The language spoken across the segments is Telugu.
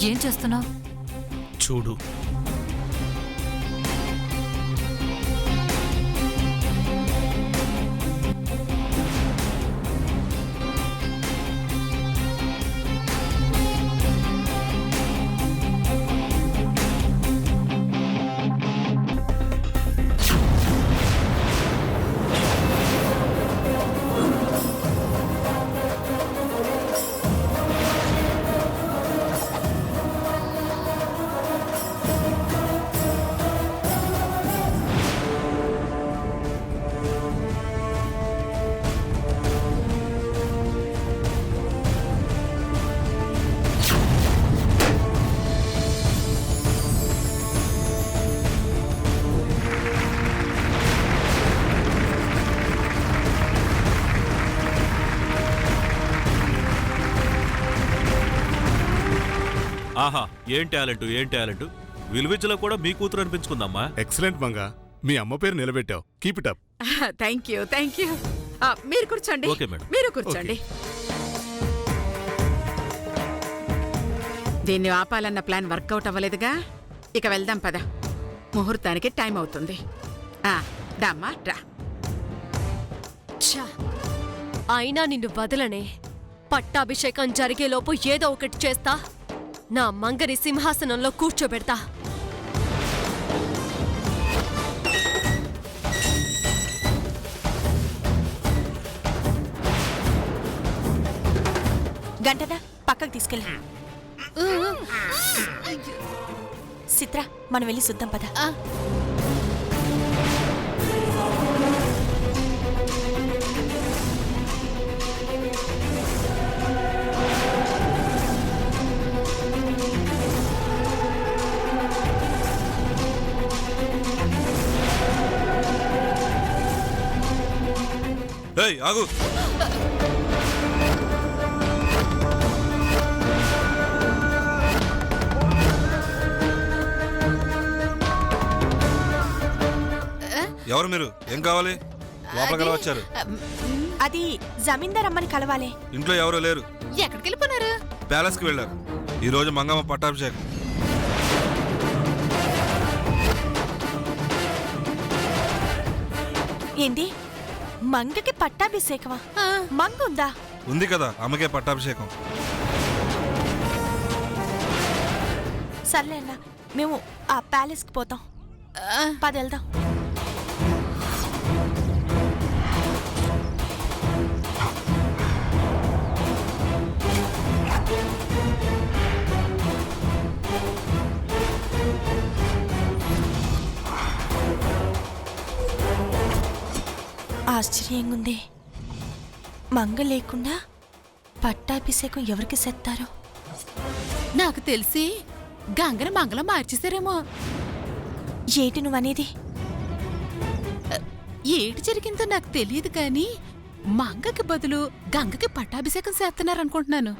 ఏం చేస్తున్నావు? చూడు. ఆహా, ఏం టాలెంట్, ఏం టాలెంట్. విలువిచ్చలో కూడా మీ కూతురు అనిపించుకుందమ్మా. ఎక్సలెంట్ మంగా, మీ అమ్మ పేరు నిలబెట్టావు. Keep it up. Thank you, thank you. మీరు కూర్చోండి. Okay madam. మీరు కూర్చోండి. దీన్ని ఆపాలన్న ప్లాన్ వర్కౌట్ అవ్వలేదుగా, ఇక వెళ్దాం పద. ముహూర్తానికి టైం అవుతుంది. దామ్మా రా. ఛా, అయినా నిన్ను వదలనే. పట్టాభిషేకం జరిగేలోపు ఏదో ఒకటి చేస్తా. నా మంగని సింహాసనంలో కూర్చోబెడతా. గంటనా పక్కకు తీసుకెళ్ళి. చిత్ర, మనం వెళ్ళి చూద్దాం పద. ఏయ్, ఆగు. ఎవరు మీరు? ఏం కావాలి? లోపలికి వచ్చారు. అది జమీందార్ అమ్మని కలవాలి. ఇంట్లో ఎవరు లేరు. ఎక్కడికి వెళ్ళిపోయినారు? ప్యాలెస్ కి వెళ్ళారు. ఈ రోజు మంగమ్మ పట్టాభిషేకం. ఏంది? మంగకి పట్టాభిషేకమా? మంగ ఉందా? ఉంది కదా, అమ్మకే పట్టాభిషేకం. సర్లే అన్న, మేము ఆ ప్యాలెస్ కి పోతాం. పద వెళ్దాం. ఆశ్చర్యంగా ఉంది. మంగ లేకుండా పట్టాభిషేకం ఎవరికి సెత్తారో? నాకు తెలిసి గంగని మంగళం మార్చేశారేమో. ఏటి నువ్వనేది? ఏటి జరిగిందో నాకు తెలియదు కానీ మంగకి బదులు గంగకి పట్టాభిషేకం చేస్తున్నారనుకుంటున్నాను.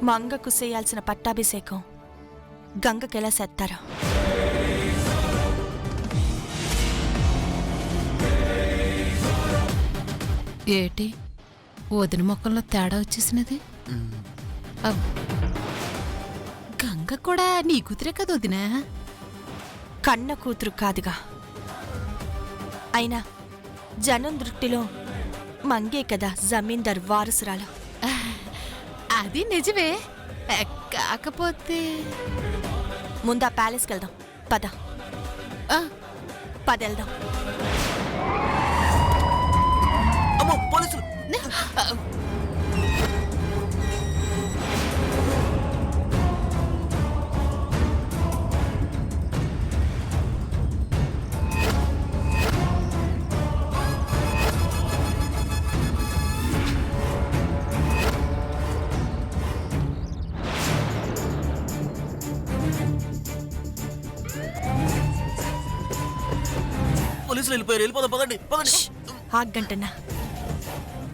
మంగకు చేయాల్సిన పట్టాభిషేకం గంగకెలా సెత్తారో? ఏటి వదిన మొక్కల్లో తేడా వచ్చేసినది? గంగ కూడా నీ కూతురే కదా వదినా? కన్న కూతురు కాదుగా. అయినా జనం దృష్టిలో మంగే కదా జమీందార్ వారసురాలు. అది నిజమే. కాకపోతే ముందు ఆ ప్యాలెస్కి వెళ్దాం పద. పద వెళ్దాం. పోలీసులు! పోలీసులు వెళ్ళిపోయారు, వెళ్ళిపోదాం, పదండి పదండి. ఆగ్గంటన్నా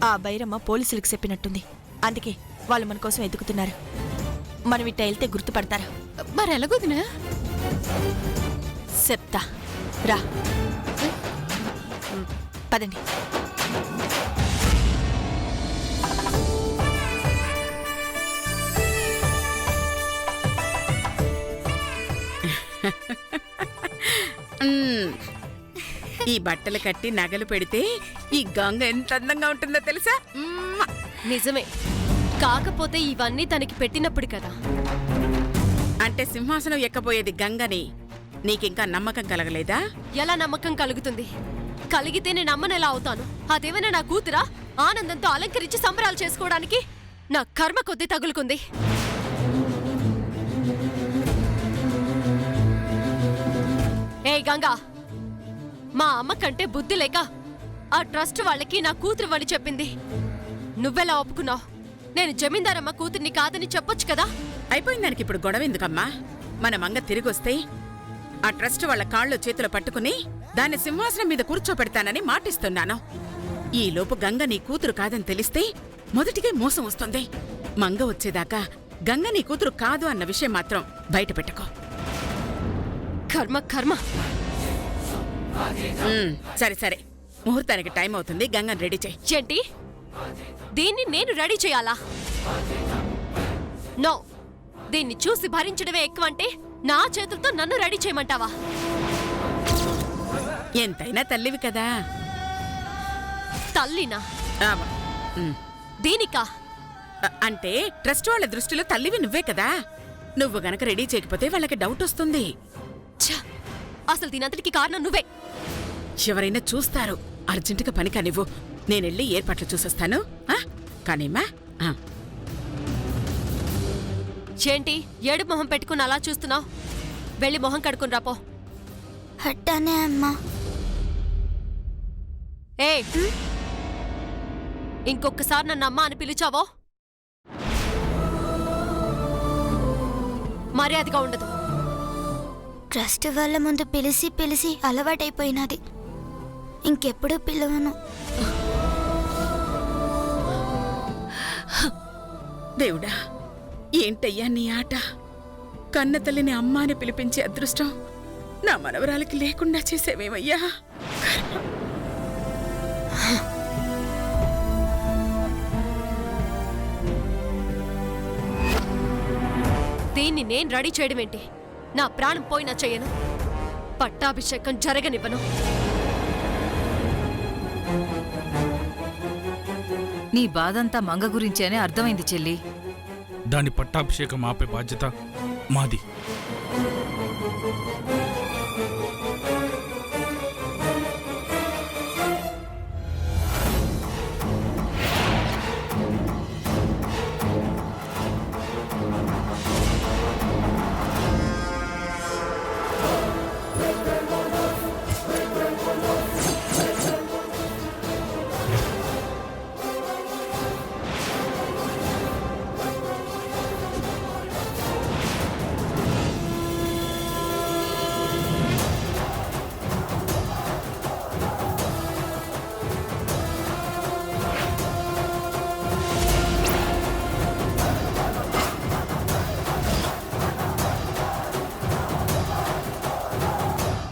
ఆ బైరమ్మ పోలీసులకు చెప్పినట్టుంది. అందుకే వాళ్ళు మన కోసం ఎదుగుతున్నారు. మనం ఇట్ట వెళ్తే గుర్తుపడతారు. మరి ఎలాగొదినా? చెప్తా రా, పదండి. మ్మ్. ఈ బట్టలు కట్టి నగలు పెడితే ఈ గంగ ఎంత అందంగా ఉంటుందో తెలుసా? మ్మ్. నిజమే, కాకపోతే ఇవన్నీ తనకి పెట్టినప్పుడు కదా. అంటే సింహాసనం ఎక్కబోయేది గంగని నీకింకా నమ్మకం కలగలేదా? ఎలా నమ్మకం కలుగుతుంది? కలిగితే నేను అమ్మనెలా అవుతాను? అదేమైనా నా కూతురా? ఆనందంతో అలంకరించి సంబరాలు చేసుకోవడానికి నా కర్మ కొద్దీ తగులుకుంది. ఏ గంగా, మా అమ్మ కంటే బుద్ధి లేక ఆ ట్రస్ట్ వాళ్ళకి నా కూతురు అని చెప్పింది. నువ్వెలా ఒప్పుకున్నావు? నేను జమీందారమ్మ కూతుర్ని కాదని చెప్పొచ్చు కదా. అయిపోయింది దానికి ఇప్పుడు గొడవ ఎందుకమ్మా? మన మంగ తిరిగొస్తే ఆ ట్రస్ట్ వాళ్ళ కాళ్ళు చేతులు పట్టుకుని దాన్ని సింహాసనం మీద కూర్చోపెడతానని మాటిస్తున్నాను. ఈలోపు గంగ నీ కూతురు కాదని తెలిస్తే మొదటికే మోసం వస్తుంది. మంగ వచ్చేదాకా గంగ నీ కూతురు కాదు అన్న విషయం మాత్రం బయట పెట్టుకో. కర్మ కర్మ. సరే సరే, ముహూర్తానికి టైం అవుతుంది. గంగని రెడీ చేయి. ఏంటి? దీన్ని నేను రెడీ చేయాలా? నో, దీన్ని చూసి భరించడమే ఎక్కువంటే నా చేతులతో నన్ను రెడీ చేయమంటావా? ఎంతైనా తల్లివి కదా. తల్లినా? ఆమ. దీనికా? అంటే ట్రస్ట్ వాళ్ళ దృష్టిలో తల్లివి నువ్వే కదా. నువ్వు గనక రెడీ చేయకపోతే వాళ్ళకి డౌట్ వస్తుంది. ఛ! అసలు దీనంతటికి కారణం నువ్వే. ఎవరైనా చూస్తారు. అర్జెంటుగా పని కానివ్వు. నేనెళ్ళి ఏర్పాట్లు చూసొస్తాను. కానీమ్మా. ఏంటి ఏడు మొహం పెట్టుకుని అలా చూస్తున్నావు? వెళ్ళి మొహం కడుకుని రాపో. అట్టానే అమ్మా. ఏ, ఇంకొకసారి నన్ను అమ్మ అని పిలిచావో మర్యాదగా ఉండదు. ట్రస్ట్ వాళ్ళ ముందు పిలిచి పిలిచి అలవాటైపోయినది. ఇంకెప్పుడు పిలవను. దేవుడా, ఏంటయ్యా నీ ఆట? కన్న తల్లిని అమ్మ అని పిలిపించే అదృష్టం నా మనవరాలకి లేకుండా చేసేవేమయ్యా. దీన్ని నేను రెడీ చేయడం ఏంటి? నా ప్రాణం పోయినా చెయ్యను. పట్టాభిషేకం జరగనివ్వను. నీ బాధంతా మంగ గురించేనే అర్థమైంది చెల్లి. దాని పట్టాభిషేకం ఆపే బాధ్యత మాది.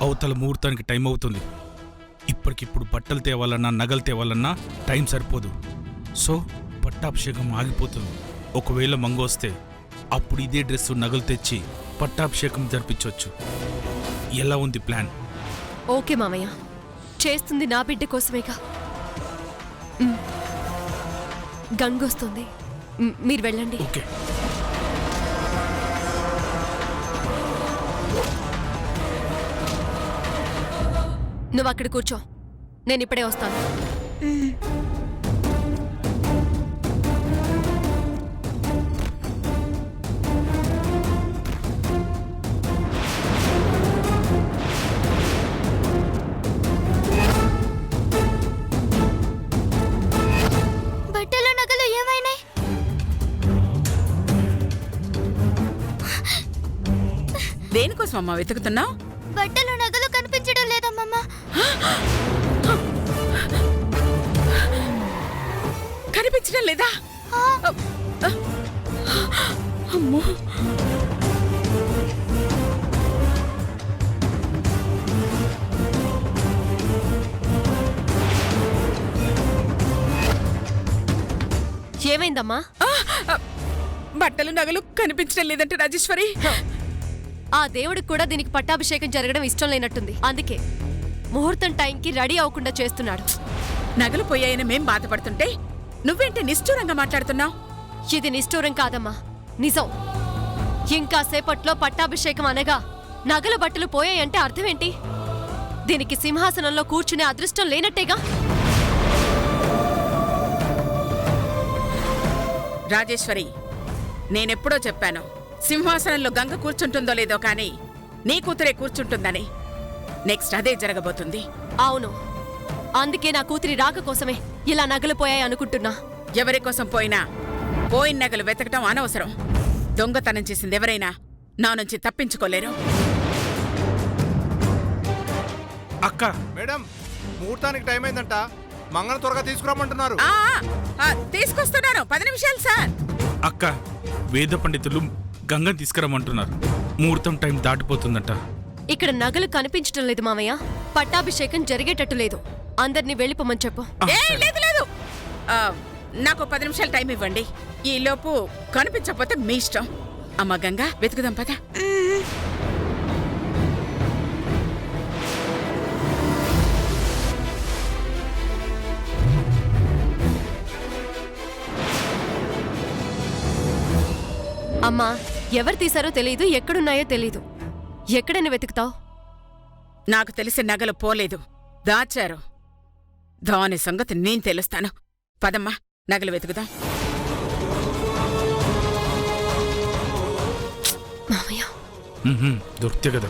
అవతల ముహూర్తానికి టైం అవుతుంది. ఇప్పటికిప్పుడు బట్టలు తేవాలన్నా నగలు తేవాలన్నా టైం సరిపోదు. సో పట్టాభిషేకం ఆగిపోతుంది. ఒకవేళ మంగ వస్తే అప్పుడు ఇదే డ్రెస్సు నగలు తెచ్చి పట్టాభిషేకం జరిపించవచ్చు. ఎలా ఉంది ప్లాన్? ఓకే మామయ్య, చేస్తుంది నా బిడ్డ కోసమేగా. గంగొస్తుంది, మీరు వెళ్ళండి. ఓకే. నువ్వు అక్కడ కూర్చో, నేను ఇప్పుడే వస్తాను. బట్టలు నగలు ఏమైనాయి? దేనికోసం అమ్మా వెతుకుతున్నావు? బట్టలు నగలు కనిపించడం లేదమ్మమ్మ. కనిపించడం లేదా? అమ్మో, ఏమైందమ్మా? బట్టలు నగలు కనిపించడం లేదంటే రాజేశ్వరి. ఆ దేవుడికి కూడా దీనికి పట్టాభిషేకం జరగడం ఇష్టం లేనట్టుంది. అందుకే ముహూర్తం టైంకి రెడీ అవ్వకుండా చేస్తున్నాడు. నగలు పోయాయని మేం బాధపడుతుంటే నువ్వేంటి నిష్ఠూరంగా మాట్లాడుతున్నావు? ఇది నిష్ఠూరం కాదమ్మా, నిజం. ఇంకా సేపట్లో పట్టాభిషేకం అనగా నగలు బట్టలు పోయాయంటే అర్థమేంటి? దీనికి సింహాసనంలో కూర్చునే అదృష్టం లేనట్టేగా. రాజేశ్వరి, నేనెప్పుడో చెప్పాను సింహాసనంలో గంగ కూర్చుంటుందో లేదో కానీ నీ కూతురే కూర్చుంటుందని. నెక్స్ట్ అదే జరగబోతుంది. అవును, అందుకే నా కూతురి రాక కోసమే ఇలా నగలు పోయాయి అనుకుంటున్నా. ఎవరి కోసం పోయినా పోయిన నగలు వెతకటం అనవసరం. దొంగతనం చేసింది ఎవరైనా నా నుంచి తప్పించుకోలేరు. అక్క, మేడం ముహూర్తానికి టైం అయిందంట, మంగళ త్వరగా తీసుకురామంటున్నారు. తీసుకొస్తున్నాను, 10 నిమిషాలు సార్. అక్క, వేద పండితులు గంగని తీసుకురమ్మంటున్నారు. ముహూర్తం టైం దాటిపోతుందట. ఇక్కడ నగలు కనిపించటం లేదు మామయ్య. పట్టాభిషేకం జరిగేటట్టు లేదు. అందరినీ వెళ్ళిపోమని చెప్పు. లేదు లేదు, నాకు 10 నిమిషాలు టైం ఇవ్వండి. ఈలోపు కనిపించకపోతే మీ ఇష్టం. అమ్మ గంగా, వెతుకుదాం పద. అమ్మా, ఎవరు తీశారో తెలీదు, ఎక్కడున్నాయో తెలీదు. ఎక్కడని వెతుకుతావు? నాకు తెలిసి నగలు పోలేదు, దాచారు. దాని సంగతి నేను తెలుస్తాను. పదమ్మా, నగలు వెతుకుదాం. మామయ్య, దొరికితే కదా.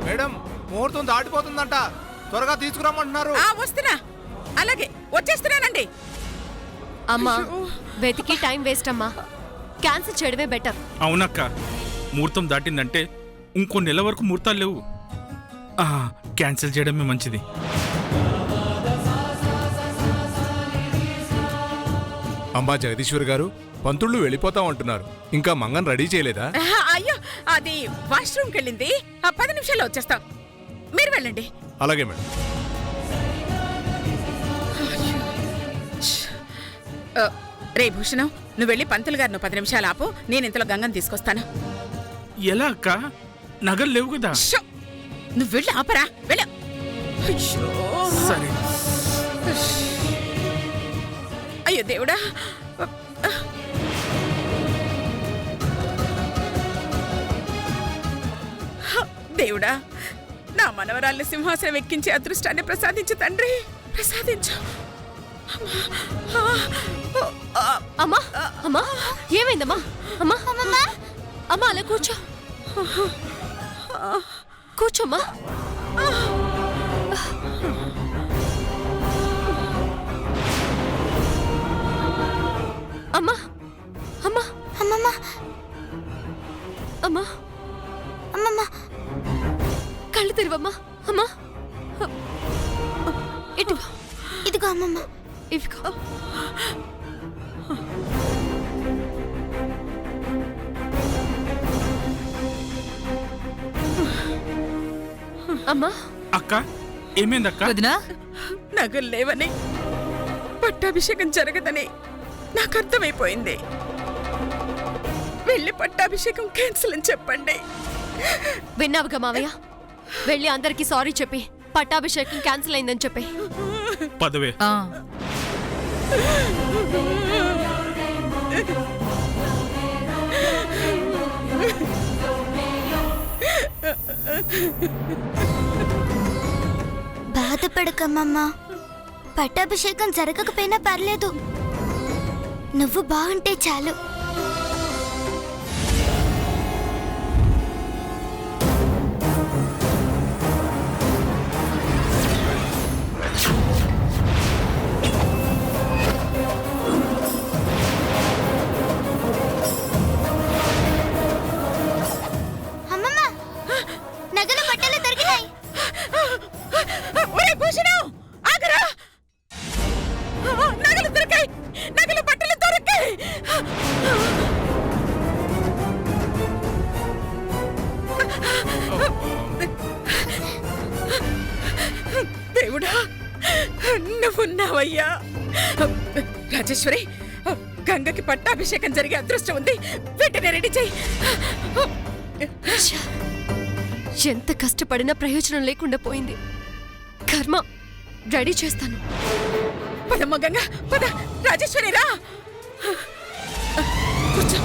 మేడం ముహూర్తం దాటిపోతుందంట, త్వరగా తీసుకురామంటున్నారు. వస్తున్నా, అలాగే వచ్చేస్తున్నానండి. అమ్మా, వెతికి టైం వేస్ట్ అమ్మా. క్యాన్సిల్ చేయడమే బెటర్. అవునక్క, ముహూర్తం దాటిందంటే ఇంకో నెల వరకు ముహూర్తాలు లేవు. క్యాన్సిల్ చేయడమే మంచిది. అమ్మా జగదీశ్వర్ గారు, పంతుళ్ళు వెళ్ళిపోతాం అంటున్నారు. ఇంకా మంగన్ రెడీ చేయలేదా? అయ్యో, అది వాష్రూమ్కి వెళ్ళింది. 10 నిమిషాల్లో వచ్చేస్తాం, మీరు వెళ్ళండి. అలాగే మేడం. రే భూషణం, నువ్వు వెళ్ళి పంతులు గారిని 10 నిమిషాలు ఆపు. నేను ఇంతలో గంగని తీసుకొస్తాను. ఎలా అక్క? నగలు లేవు కదా. నువ్వు వెళ్ళి ఆపరా, వెళ్ళ. సరే. అయ్యో దేవుడా, దేవుడా, నా మనవరాల్ని సింహాసనం ఎక్కించే అదృష్టాన్ని ప్రసాదించు తండ్రి, ప్రసాదించు. అమ్మా, అమ్మా, ఏమైందమ్మా? అమ్మా, అమ్మా, అమ్మా, అలా కూర్చో, కూర్చోమ్మా. అమ్మా, అమ్మా, అమ్మమ్మ, అమ్మా, అమ్మమ్మ, కళ్ళు తెరవమ్మా. అమ్మా, ఇటు ఇదిగో అమ్మమ్మ. ఇవిగో. అమ్మా, అక్క, ఏమైందక్క? వదినా, నగలు లేవని, పట్టాభిషేకం జరగదని నాకు అర్థమైపోయింది. వెళ్ళి పట్టాభిషేకం క్యాన్సిల్ అని చెప్పండి. విన్నావుగా మావయ్య, వెళ్ళి అందరికీ సారీ చెప్పి పట్టాభిషేకం క్యాన్సిల్ అయిందని చెప్పి. పదవే. బాధపడకమ్మమ్మ, పట్టాభిషేకం జరగకపోయినా పర్లేదు, నువ్వు బాగుంటే చాలు. దేవుడా, నువ్వున్నావయ్యా. రాజేశ్వరి, గంగకి పట్టాభిషేకం జరిగే అదృష్టం ఉంది. వెంటనే రెడీ చెయ్యి. ఎంత కష్టపడినా ప్రయోజనం లేకుండా పోయింది. కర్మ, రెడీ చేస్తాను. పదమ్మ గంగ, పద. రాజేశ్వరి రా, కూర్చో.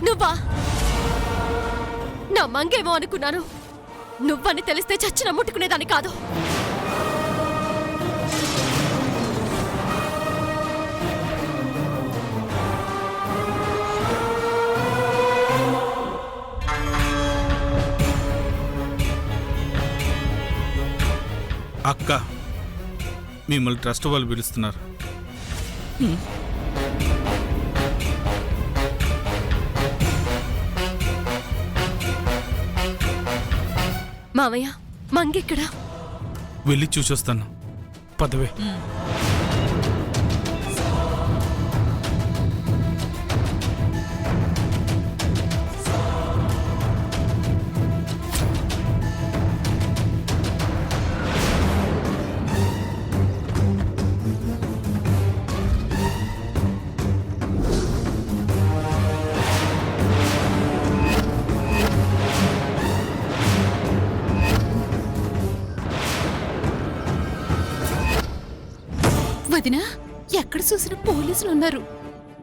నువ్వా? నా మంగేమో అనుకున్నాను. నువ్వని తెలిస్తే చచ్చిన ముట్టుకునేదాన్ని కాదు. అక్క, మిమ్మల్ని ట్రస్ట్ వాళ్ళు పిలుస్తున్నారు. మామయ్య, మంగెక్కడా? వెళ్ళి చూసొస్తాను, పదవే. వదినా, ఎక్కడ చూసిన పోలీసులు ఉన్నారు.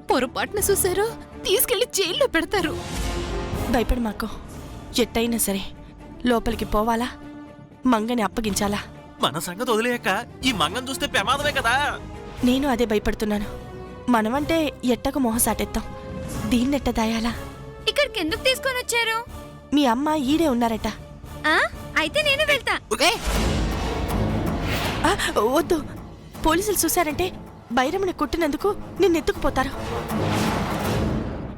పొరపాటున చూసారో తీసుకెళ్లి జైల్లో పెడతారు. భయపడి మాకు ఎట్టయినా సరే లోపలికి పోవాలా, మంగని అప్పగించాలా? మన సంగతి వదిలేక ఈ మంగం చూస్తే ప్రమాదమే కదా. నేను అదే భయపడుతున్నాను. మనమంటే ఎట్టకు మొహం సాటెత్తాం, దీన్నెట్ట దాయాలా? ఇక్కడికి ఎందుకు తీసుకొని వచ్చారు? మీ అమ్మ ఈడే ఉన్నారట. అయితే నేను వెళ్తా. వద్దు, పోలీసులు చూశారంటే బైరమ్మని కొట్టినందుకు నిన్నెత్తుకుపోతారు.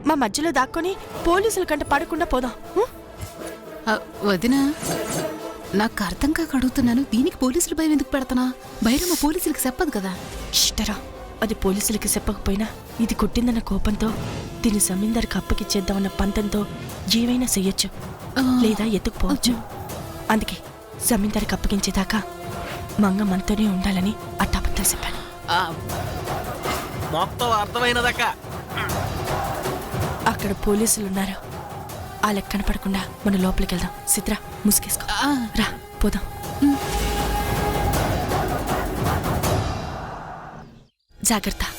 మా మధ్యలో దాక్కొని పోలీసుల కంట పడకుండా పోదాం. వదినా, నాకు అర్థం కాక అడుగుతున్నాను. దీనికి పోలీసులు భయం ఎందుకు పెడతానా? బైరమ్మ పోలీసులకి చెప్పదు కదా. ఇష్టరా, అది పోలీసులకి చెప్పకపోయినా ఇది కొట్టిందన్న కోపంతో దీన్ని జమీందార్కి అప్పగిచ్చేద్దామన్న పంతంతో ఏవైనా చెయ్యొచ్చు, లేదా ఎత్తుకుపోవచ్చు. అందుకే జమీందార్కి అప్పగించేదాకా మంగ మనతోనే ఉండాలని అట్టాబద్దాలు చెప్పాను. మొత్తం అర్థమైనదక్క. అక్కడ పోలీసులున్నారు. ఆ లెక్క కనపడకుండా మనం లోపలికి వెళ్దాం. సిత్రా ముసుగేసుకో. రా పోదాం. జాగ్రత్త.